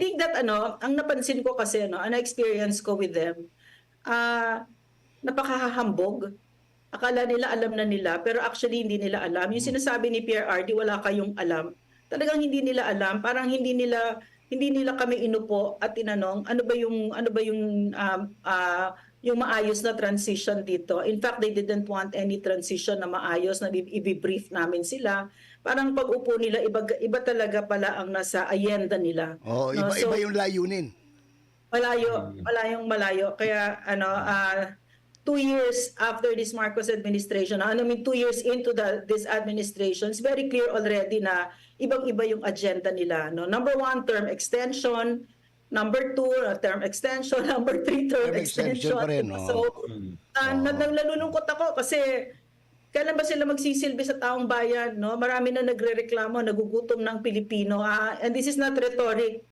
think that ang napansin ko kasi ang experience ko with them, napakahahambog. Akala nila alam na nila, pero actually hindi nila alam. Yung sinasabi ni PRRD, wala kayong alam. Talagang hindi nila alam. Parang hindi nila kami inupo at tinanong yung maayos na transition dito. In fact, they didn't want any transition na maayos na i-brief namin sila. Parang pag-upo nila, iba talaga pala ang nasa agenda nila. Oh, No? iba yung layunin. Malayo. Kaya 2 years after this Marcos administration, 2 years into this administration, it's very clear already na ibang-iba yung agenda nila. No? Number 1, term extension. Number 2, term extension. Number 3, term extension. Pa rin, no? So, nalulungkot ako kasi kailan ba sila magsisilbi sa taong bayan? No? Marami na nagrereklamo, nagugutom ng Pilipino. And this is not rhetoric.